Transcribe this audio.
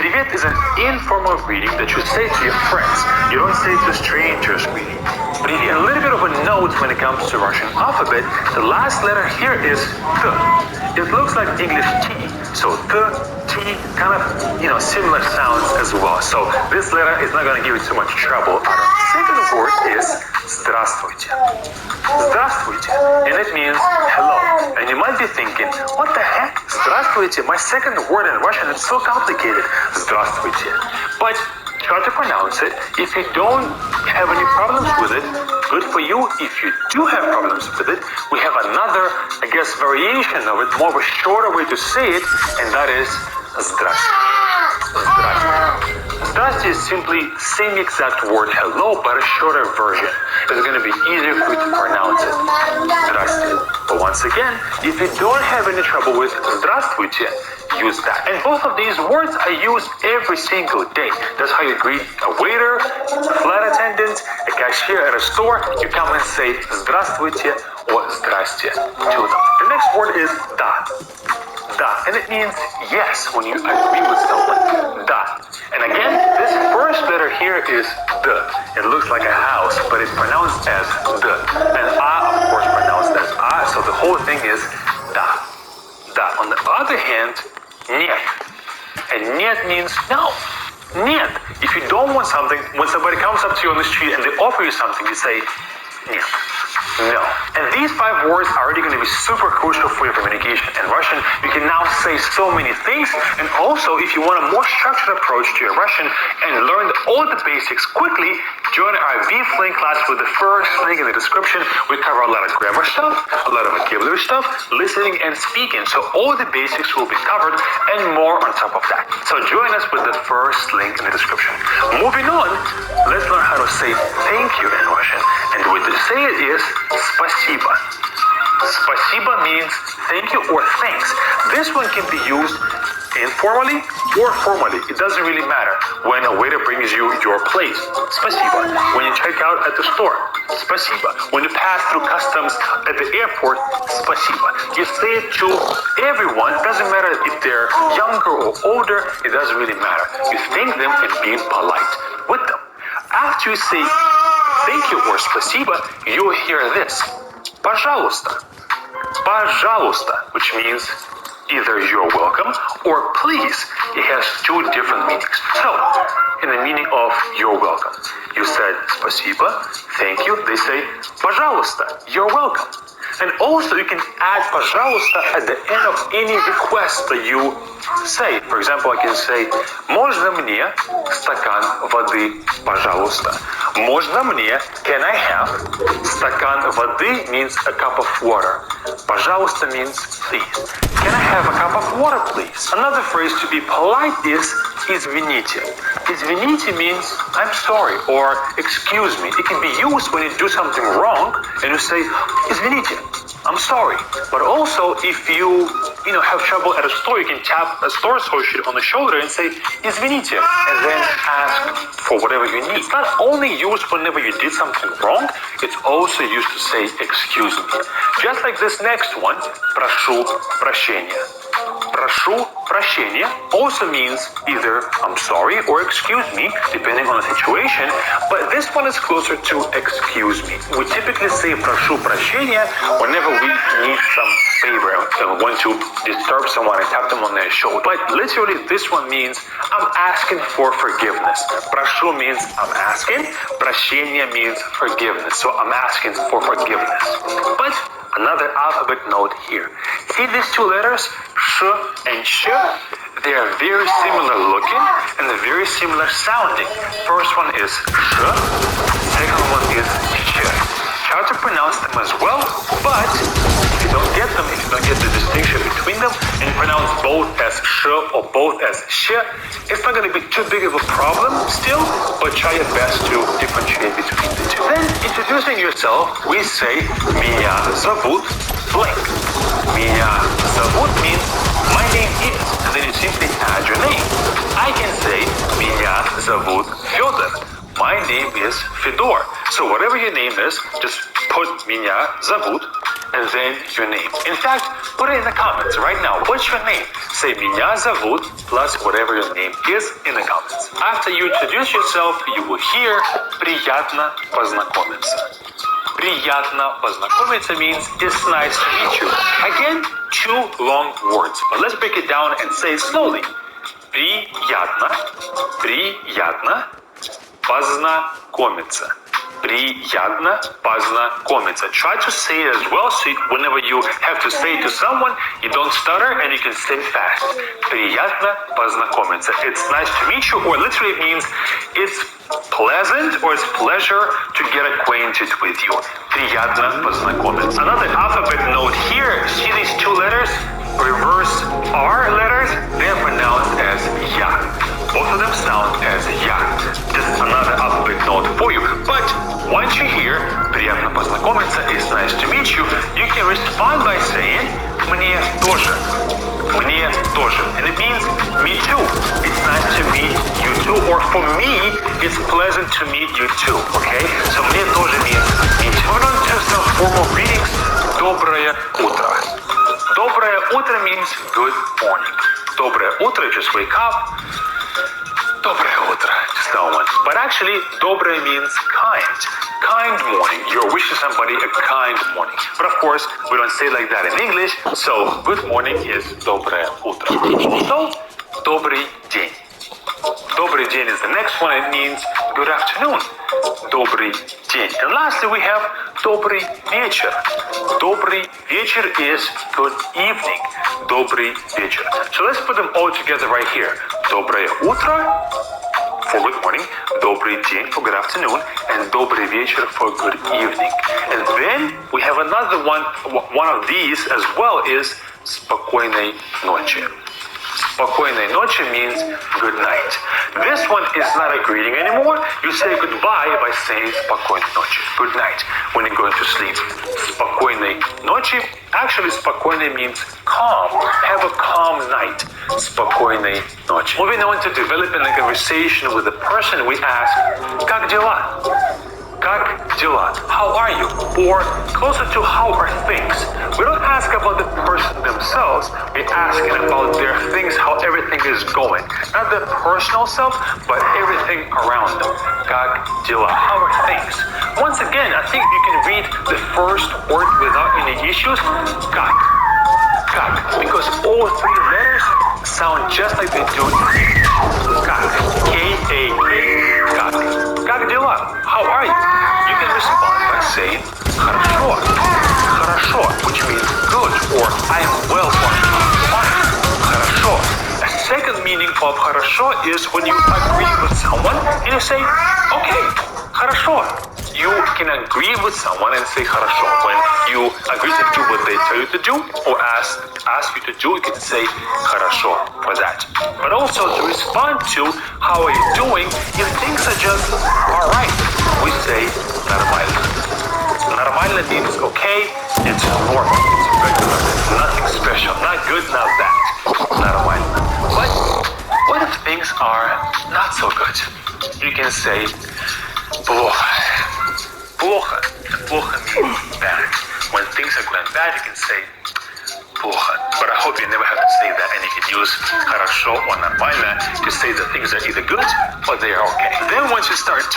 Привет is an informal greeting that you say to your friends. You don't say to strangers greeting. Привет. A little bit of a note when it comes to Russian alphabet. The last letter here is T. It looks like English T. So T, kind of, similar sounds as well. So this letter is not going to give you too much trouble. Our second word is Здравствуйте. Здравствуйте. And it means hello. And you might be thinking, what the heck? Здравствуйте. My second word in Russian is so complicated. Здравствуйте. But try to pronounce it. If you don't have any problems with it, good for you. If you do have problems with it, we have another, variation of it, more of a shorter way to say it, and that is Здравствуйте. Здравствуйте. Здравствуйте is simply same exact word hello, but a shorter version. It's going to be easier for you to pronounce it. Здравствуйте. But once again, if you don't have any trouble with Здравствуйте, use that. And both of these words are used every single day. That's how you greet a waiter, a flight attendant, a cashier at a store. You come and say Здравствуйте or Здрасте to them. The next word is да. Da. And it means yes when you agree with someone. Da. And again, this first letter here is D. It looks like a house, but it's pronounced as D. And A, of course, pronounced as A, so the whole thing is da. Da. On the other hand, нет. And нет means no. Нет. If you don't want something, when somebody comes up to you on the street and they offer you something, you say нет. No. And these 5 words are already going to be super crucial for your communication. In Russian, you can now say so many things. And also, if you want a more structured approach to your Russian and learn all the basics quickly, join our VFlink class with the first link in the description. We cover a lot of grammar stuff, a lot of vocabulary stuff, listening and speaking. So all the basics will be covered and more on top of that. So join us with the first link in the description. Moving on, let's learn how to say thank you in Russian. And the way to say it is спасибо. Спасибо means thank you or thanks. This one can be used informally or formally. It doesn't really matter. When a waiter brings you your plate, спасибо. When you check out at the store, спасибо. When you pass through customs at the airport, спасибо. You say it to everyone. It doesn't matter if they're younger or older. It doesn't really matter. You thank them and being polite with them. After you say thank you or спасибо, you'll hear this. Пожалуйста. Пожалуйста, which means either you're welcome or please. It has 2 different meanings. So, in the meaning of you're welcome, you said спасибо, thank you. They say пожалуйста, you're welcome. And also you can add пожалуйста at the end of any request that you say. For example, I can say можно мне стакан воды, пожалуйста. Можно мне, can I have, стакан воды means a cup of water. Пожалуйста means please. Can I have a cup of water, please? Another phrase to be polite is извините. Извините means I'm sorry or excuse me. It can be used when you do something wrong and you say извините, I'm sorry. But also if you have trouble at a store, you can tap a store associate on the shoulder and say извините and then ask for whatever you need. It's not only used whenever you did something wrong, it's also used to say excuse me. Just like this next one, прошу прощения. Прошу прощения also means either I'm sorry or excuse me, depending on the situation, but this one is closer to excuse me. We typically say прошу прощения whenever we need some favor and want to disturb someone and tap them on their shoulder. But literally this one means I'm asking for forgiveness. Прошу means I'm asking, прощение means forgiveness. So I'm asking for forgiveness. But another alphabet note here. See these 2 letters, sh and sh? They are very similar looking and they're very similar sounding. First one is sh, second one is sh. Try to pronounce them as well, but if you don't get them, if you don't get the distinction between them, and pronounce both as sh or both as sh, it's not going to be too big of a problem still, but try your best to differentiate between the 2. Then, introducing yourself, we say меня зовут blank. Меня зовут means my name is, and then you simply add your name. I can say меня зовут Федор. My name is Fedor. So whatever your name is, just put меня зовут and then your name. In fact, put it in the comments right now. What's your name? Say меня зовут plus whatever your name is in the comments. After you introduce yourself, you will hear приятно познакомиться. Приятно познакомиться means it's nice to meet you. Again, two long words, but let's break it down and say it slowly. Приятно, приятно познакомиться. Приятно познакомиться. Try to say it as well, so whenever you have to say it to someone, you don't stutter and you can say it fast. Приятно познакомиться. It's nice to meet you, or literally it means it's pleasant or it's pleasure to get acquainted with you. Приятно познакомиться. Another alphabet note here. See these two letters? Reverse R letters? They're pronounced as ya. Both of them sound as ya. Just another alphabet note for you. But once you hear приятно познакомиться, it's nice to meet you, you can respond by saying мне тоже. Мне тоже. And it means me too. It's nice to meet you too. Or for me, it's pleasant to meet you too. Okay? So мне тоже means me too. Moving on to some formal greetings. Доброе утро. Доброе утро means good morning. Доброе утро, just wake up. Доброе утро, just that one. But actually, доброе means kind. Kind morning. You're wishing somebody a kind morning. But of course, we don't say it like that in English. So, good morning is доброе утро. So, добрый день. Добрый день is the next one. It means good afternoon. Добрый день. And lastly, we have добрый вечер. Добрый вечер is good evening. Добрый вечер. So let's put them all together right here. Доброе утро for good morning, добрый день for good afternoon, and добрый вечер for good evening. And then we have another one of these as well is спокойной ночи. Спокойной ночи means good night. This one is not a greeting anymore. You say goodbye by saying спокойной ночи, good night, when you're going to sleep. Спокойной ночи, actually спокойной means calm. Have a calm night. Спокойной ночи. Moving on to developing a conversation with the person, we ask, как дела? Как дела? How are you? Or closer to how are things? We don't ask about the person themselves. We're asking about their things, how everything is going. Not their personal self, but everything around them. Как дела? How are things? Once again, I think you can read the first word without any issues. Как. Как. Because all three letters sound just like they do in English. Как. K-A-K. Как. Как дела? How are you? You can respond by saying хорошо. Хорошо, which means good, or I am well, or fine. Хорошо. A second meaning of хорошо is when you agree with someone and you say, okay, хорошо. You can agree with someone and say хорошо. When you agree to do what they tell you to do or ask you to do, you can say хорошо for that. But also to respond to how are you doing, if things are just alright, we say нормально. Нормально means okay, it's normal, it's regular, nothing special, not good, not bad. Нормально. But what if things are not so good? You can say плохо. Плохо. Плохо means bad. When things are going bad, you can say плохо. But I hope you never have to say that, and you can use хорошо or нормально to say that things are either good or they are okay. Then once you start